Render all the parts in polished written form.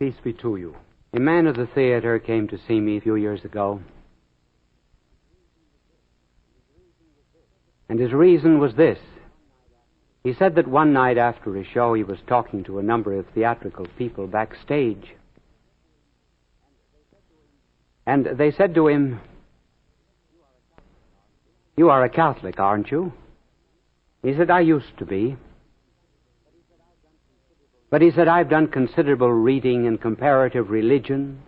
Peace be to you. A man of the theater came to see me a few years ago. And his reason was this. He said that one night after a show he was talking to a number of theatrical people backstage. And they said to him, "You are a Catholic, aren't you?" He said, "I used to be." But he said, "I've done considerable reading in comparative religion,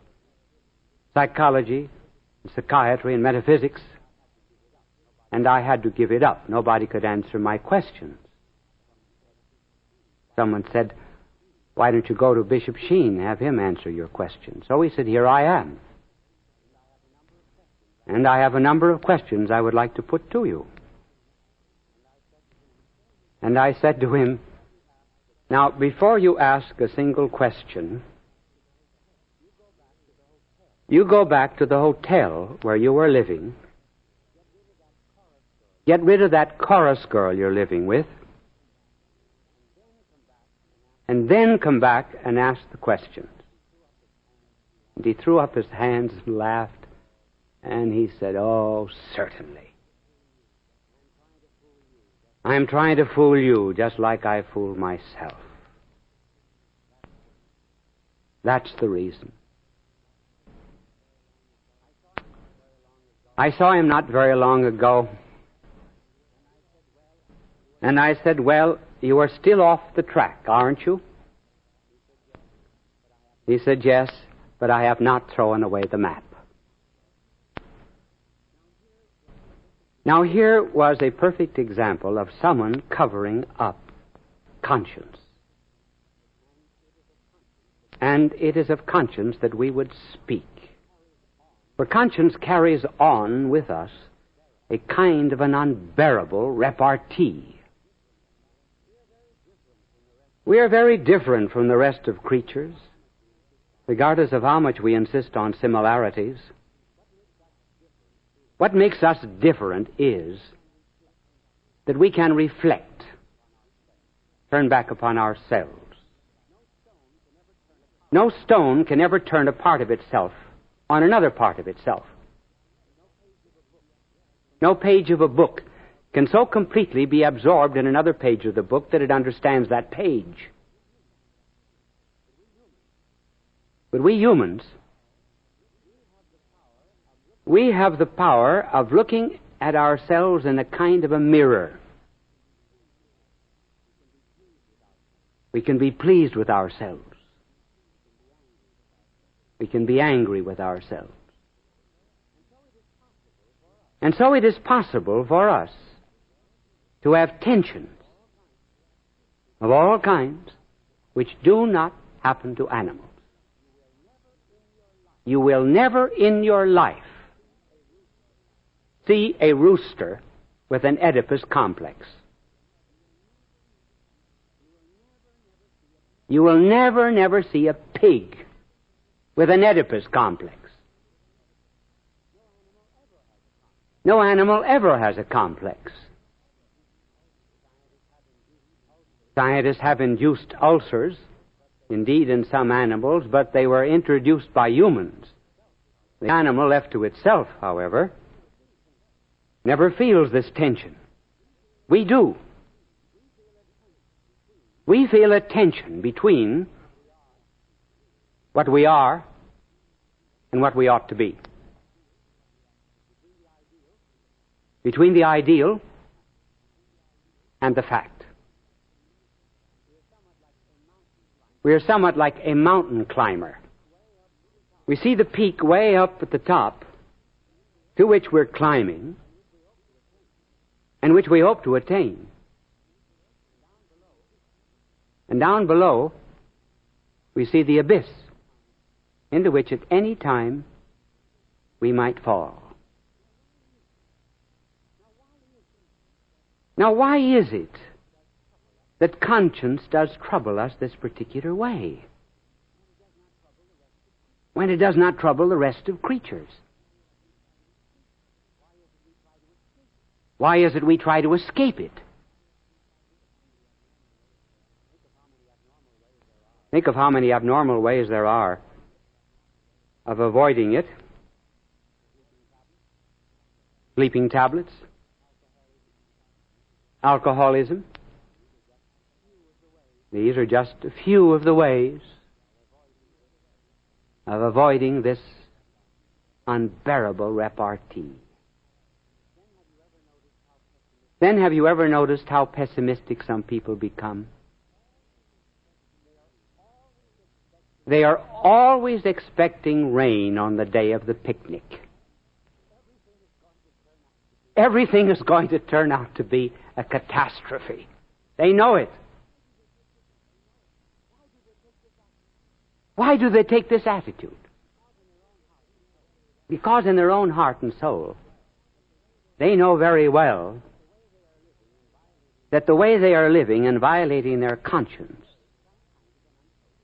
psychology, psychiatry, and metaphysics, and I had to give it up. Nobody could answer my questions." Someone said, "Why don't you go to Bishop Sheen, have him answer your questions?" So he said, "Here I am. And I have a number of questions I would like to put to you." And I said to him, "Now, before you ask a single question, you go back to the hotel where you were living, get rid of that chorus girl you're living with, and then come back and ask the questions." And he threw up his hands and laughed, and he said, "Oh, certainly. I'm trying to fool you just like I fooled myself." That's the reason. I saw him not very long ago, and I said, "Well, you are still off the track, aren't you?" He said, "Yes, but I have not thrown away the map." Now, here was a perfect example of someone covering up conscience. And it is of conscience that we would speak. For conscience carries on with us a kind of an unbearable repartee. We are very different from the rest of creatures, regardless of how much we insist on similarities. What makes us different is that we can reflect, turn back upon ourselves. No stone can ever turn a part of itself on another part of itself. No page of a book can so completely be absorbed in another page of the book that it understands that page. But we humans, we have the power of looking at ourselves in a kind of a mirror. We can be pleased with ourselves. We can be angry with ourselves. And so it is possible for us to have tensions of all kinds which do not happen to animals. You will never in your life see a rooster with an Oedipus complex. You will never see a pig with an Oedipus complex. No animal ever has a complex. Scientists have induced ulcers, indeed in some animals, but they were introduced by humans. The animal left to itself, however, never feels this tension. We do. We feel a tension between what we are and what we ought to be. Between the ideal and the fact. We are somewhat like a mountain climber. We see the peak way up at the top to which we're climbing and which we hope to attain. And down below, we see the abyss into which at any time we might fall. Now, why is it that conscience does trouble us this particular way when it does not trouble the rest of creatures? Why is it we try to escape it? Think of how many abnormal ways there are of avoiding it. Sleeping tablets, alcoholism. These are just a few of the ways of avoiding this unbearable repartee. Then have you ever noticed how pessimistic some people become? They are always expecting rain on the day of the picnic. Everything is going to turn out to be a catastrophe. They know it. Why do they take this attitude? Because in their own heart and soul, they know very well that the way they are living and violating their conscience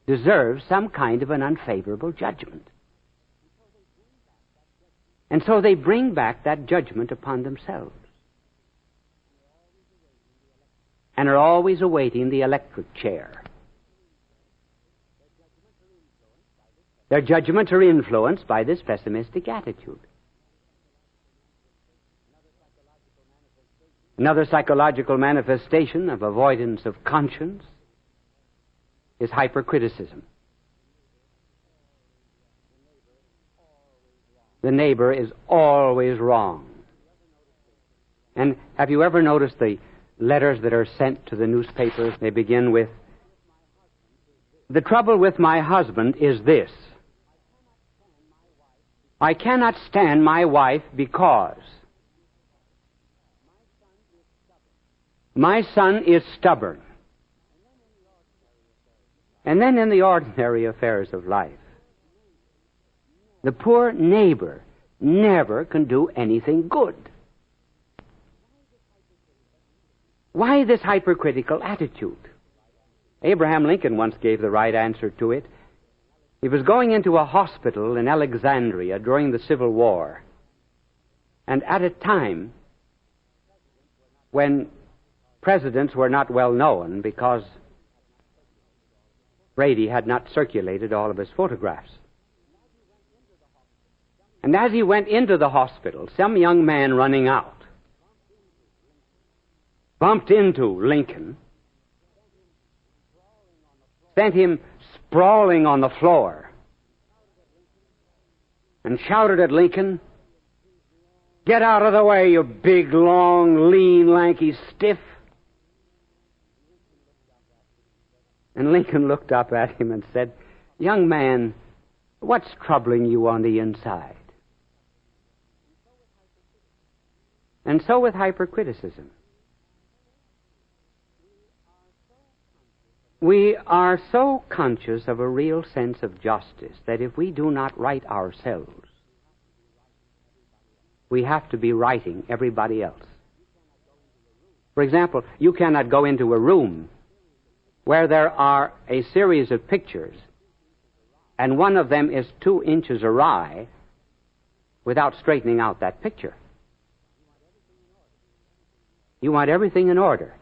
deserves some kind of an unfavorable judgment. And so they bring back that judgment upon themselves and are always awaiting the electric chair. Their judgments are influenced by this pessimistic attitude. Another psychological manifestation of avoidance of conscience is hypercriticism. The neighbor is always wrong. And have you ever noticed the letters that are sent to the newspapers? They begin with, "The trouble with my husband is this. I cannot stand my wife because my son is stubborn." And then in the ordinary affairs of life, the poor neighbor never can do anything good. Why this hypercritical attitude? Abraham Lincoln once gave the right answer to it. He was going into a hospital in Alexandria during the Civil War, and at a time when presidents were not well known because Brady had not circulated all of his photographs. And as he went into the hospital, some young man running out bumped into Lincoln, sent him sprawling on the floor, and shouted at Lincoln, "Get out of the way, you big, long, lean, lanky stiff." And Lincoln looked up at him and said, "Young man, what's troubling you on the inside?" And so with hypercriticism. We are so conscious of a real sense of justice that if we do not right ourselves, we have to be righting everybody else. For example, you cannot go into a room where there are a series of pictures and one of them is 2 inches awry without straightening out that picture. You want everything in order.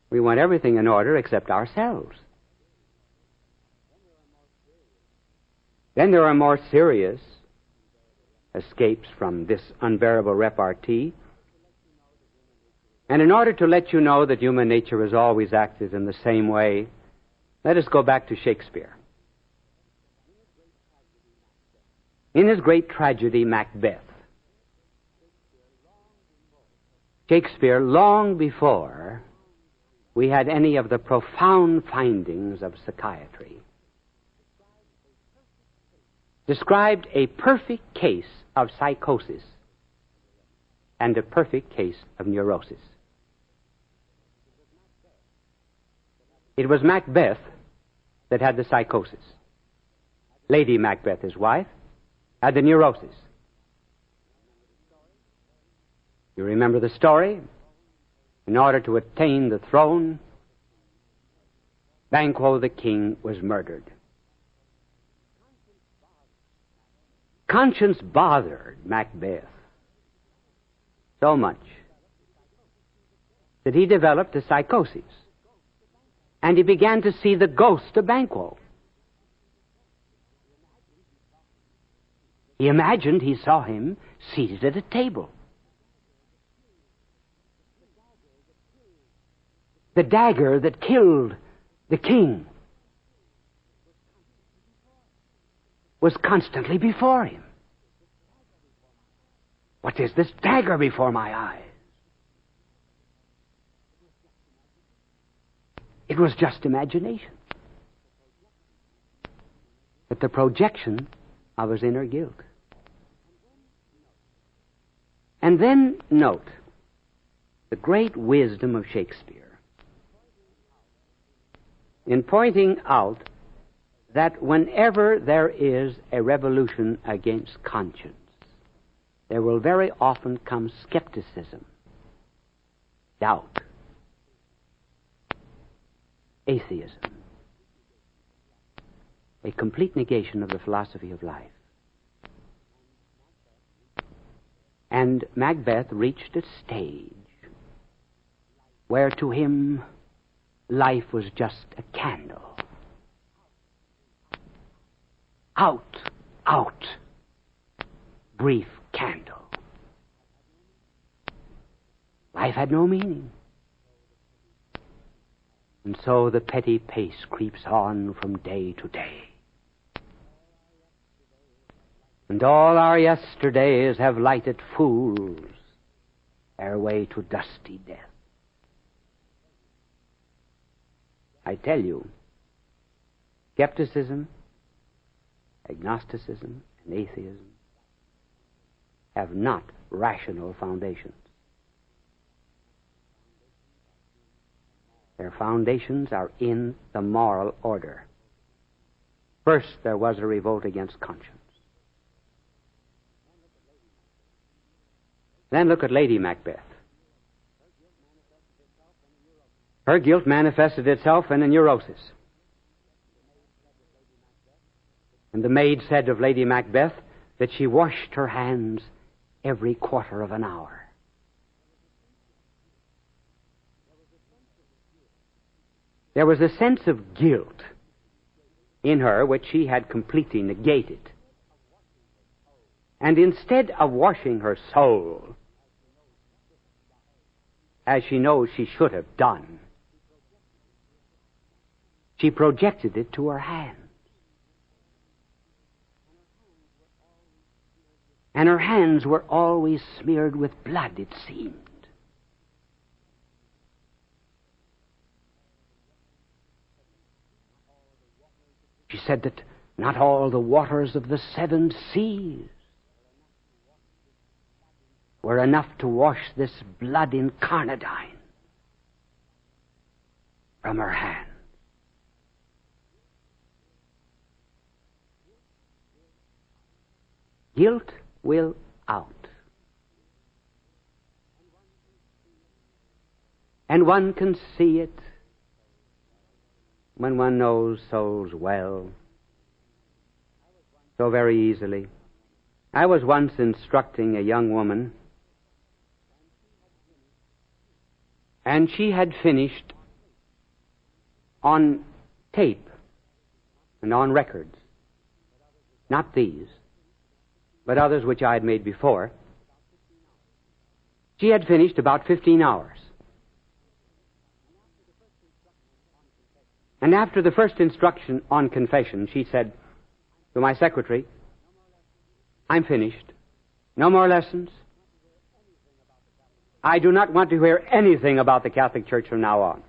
We want everything in order except ourselves. Then there are more serious escapes from this unbearable repartee. And in order to let you know that human nature has always acted in the same way, let us go back to Shakespeare. In his great tragedy, Macbeth, Shakespeare, long before we had any of the profound findings of psychiatry, described a perfect case of psychosis and a perfect case of neurosis. It was Macbeth that had the psychosis. Lady Macbeth, his wife, had the neurosis. You remember the story? In order to attain the throne, Banquo the king was murdered. Conscience bothered Macbeth so much that he developed a psychosis. and he began to see the ghost of Banquo. He imagined he saw him seated at a table. The dagger that killed the king was constantly before him. What is this dagger before my eyes? It was just imagination, but the projection of his inner guilt. And then note the great wisdom of Shakespeare in pointing out that whenever there is a revolution against conscience, there will very often come skepticism, doubt, atheism, a complete negation of the philosophy of life. And Macbeth reached a stage where to him life was just a candle. Out, out, brief candle. Life had no meaning. And so the petty pace creeps on from day to day. And all our yesterdays have lighted fools their way to dusty death. I tell you, skepticism, agnosticism, and atheism have not rational foundations. Their foundations are in the moral order. First, there was a revolt against conscience. Then look at Lady Macbeth. Her guilt manifested itself in a neurosis. And the maid said of Lady Macbeth that she washed her hands every quarter of an hour. There was a sense of guilt in her which she had completely negated. And instead of washing her soul, as she knows she should have done, she projected it to her hands. And her hands were always smeared with blood, it seemed. She said that not all the waters of the 7 seas were enough to wash this blood incarnadine from her hand. Guilt will out. And one can see it when one knows souls well, so very easily. I was once instructing a young woman, and she had finished on tape and on records, not these, but others which I had made before. She had finished about 15 hours. And after the first instruction on confession, she said to my secretary, "I'm finished. No more lessons. I do not want to hear anything about the Catholic Church from now on."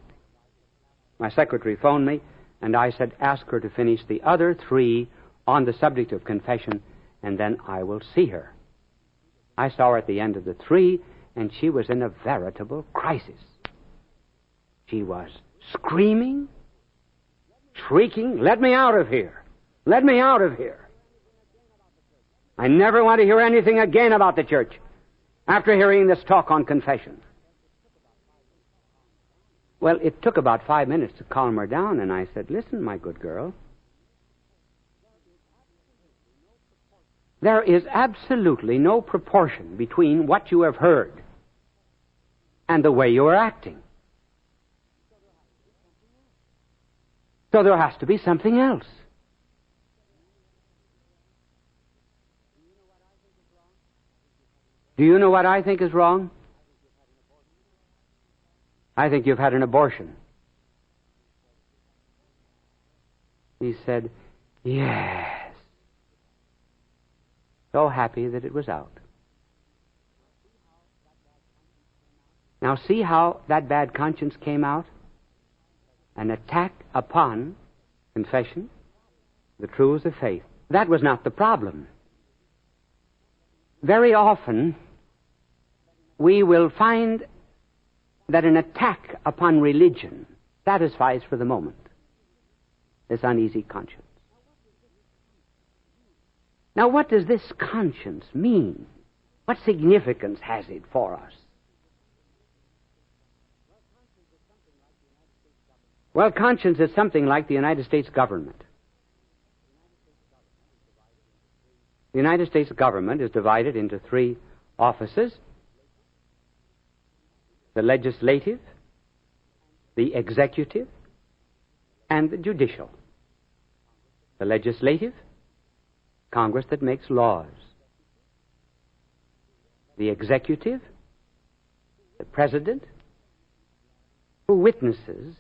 My secretary phoned me, and I said, "Ask her to finish the other 3 on the subject of confession, and then I will see her." I saw her at the end of the 3, and she was in a veritable crisis. She was screaming, shrieking, "Let me out of here! Let me out of here! I never want to hear anything again about the church after hearing this talk on confession." Well, it took about 5 minutes to calm her down, and I said, "Listen, my good girl, there is absolutely no proportion between what you have heard and the way you are acting. So there has to be something else. Do you know what I think is wrong? I think you've had an abortion. He said, yes. So happy that it was out. Now see how that bad conscience came out? An attack upon confession, the truths of faith. That was not the problem. Very often, we will find that an attack upon religion satisfies for the moment this uneasy conscience. Now, what does this conscience mean? What significance has it for us? Well, conscience is something like the United States government. The United States government is divided into three offices: the legislative, the executive, and the judicial. The legislative, Congress that makes laws. The executive, the president, who witnesses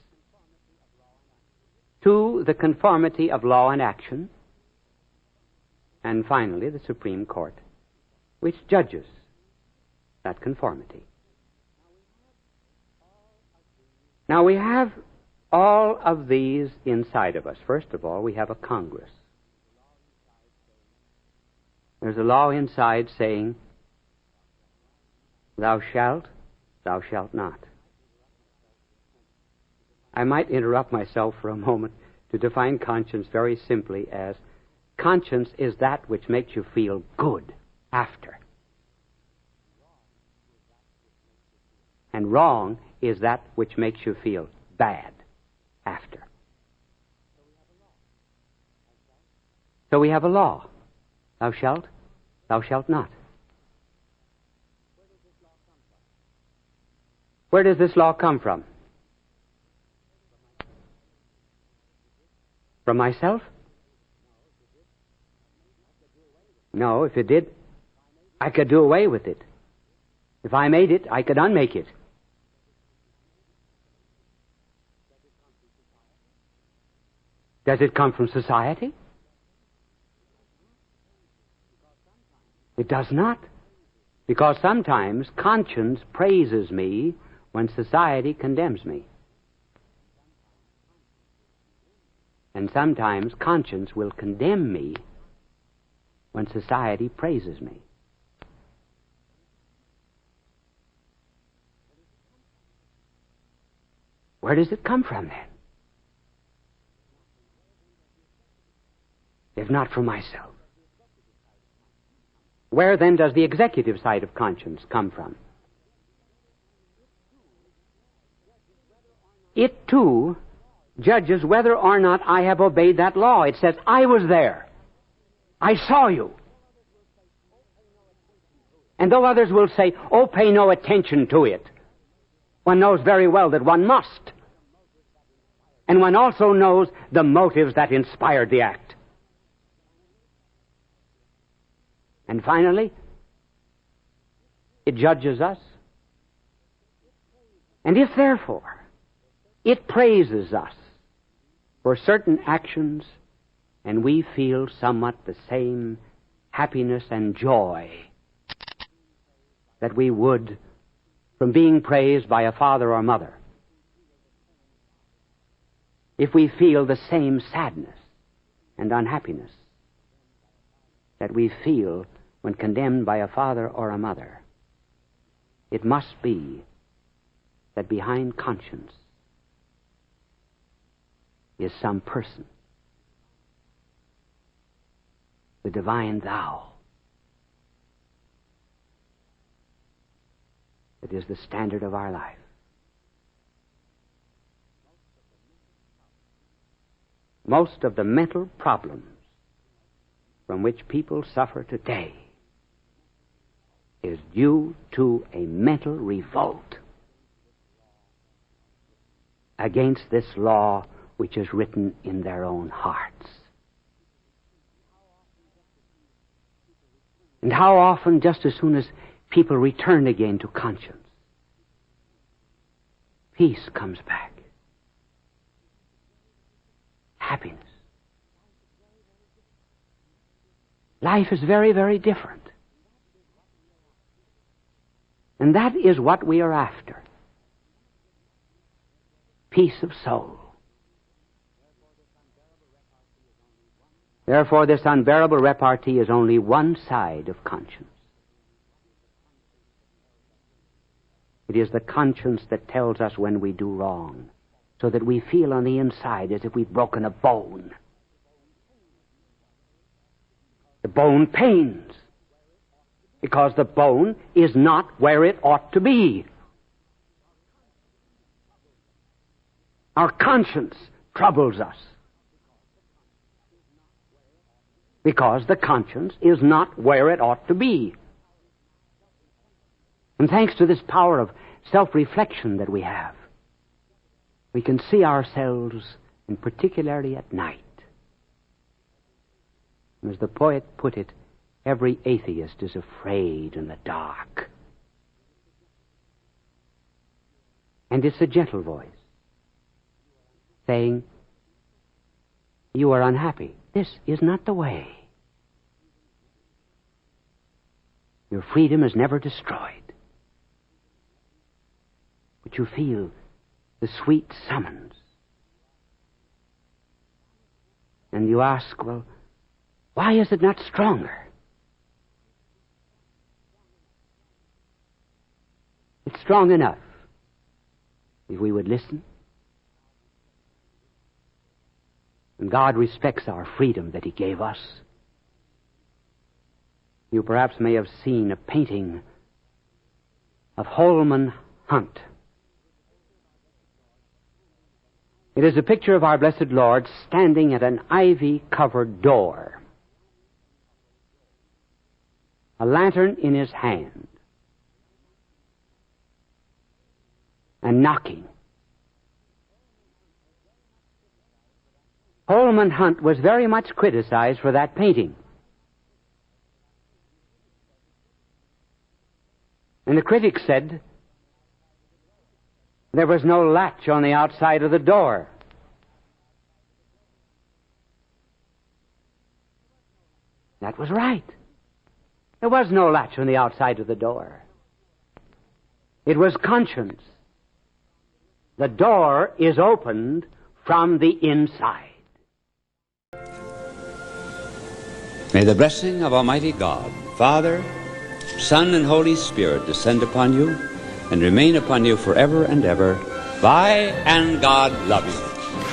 to the conformity of law and action. And finally, the Supreme Court, which judges that conformity. Now, we have all of these inside of us. First of all, we have a Congress. There's a law inside saying, thou shalt not. I might interrupt myself for a moment to define conscience very simply as conscience is that which makes you feel good after. And wrong is that which makes you feel bad after. So we have a law. Thou shalt not. Where does this law come from? From myself? No, if it did, I could do away with it. If I made it, I could unmake it. Does it come from society? It does not. Because sometimes conscience praises me when society condemns me. And sometimes conscience will condemn me when society praises me. Where does it come from, then? If not from myself. Where, then, does the executive side of conscience come from? It, too, judges whether or not I have obeyed that law. It says, I was there. I saw you. And though others will say, oh, pay no attention to it, one knows very well that one must. And one also knows the motives that inspired the act. And finally, it judges us. And if, therefore, it praises us for certain actions, and we feel somewhat the same happiness and joy that we would from being praised by a father or mother, if we feel the same sadness and unhappiness that we feel when condemned by a father or a mother, it must be that behind conscience is some person, the divine thou, that is the standard of our life. Most of the mental problems from which people suffer today is due to a mental revolt against this law which is written in their own hearts. And how often, just as soon as people return again to conscience, peace comes back. Happiness. Life is very, very different. And that is what we are after. Peace of soul. Therefore, this unbearable repartee is only one side of conscience. It is the conscience that tells us when we do wrong, so that we feel on the inside as if we've broken a bone. The bone pains, because the bone is not where it ought to be. Our conscience troubles us, because the conscience is not where it ought to be. And thanks to this power of self-reflection that we have, we can see ourselves, and particularly at night. As the poet put it, every atheist is afraid in the dark. And it's a gentle voice saying, you are unhappy. This is not the way. Your freedom is never destroyed. But you feel the sweet summons. And you ask, well, why is it not stronger? It's strong enough if we would listen. And God respects our freedom that He gave us. You perhaps may have seen a painting of Holman Hunt. It is a picture of our blessed Lord standing at an ivy-covered door, a lantern in His hand, and knocking. Holman Hunt was very much criticized for that painting. And the critics said there was no latch on the outside of the door. That was right. There was no latch on the outside of the door. It was conscience. The door is opened from the inside. May the blessing of Almighty God, Father, Son, and Holy Spirit descend upon you and remain upon you forever and ever. Bye, and God love you.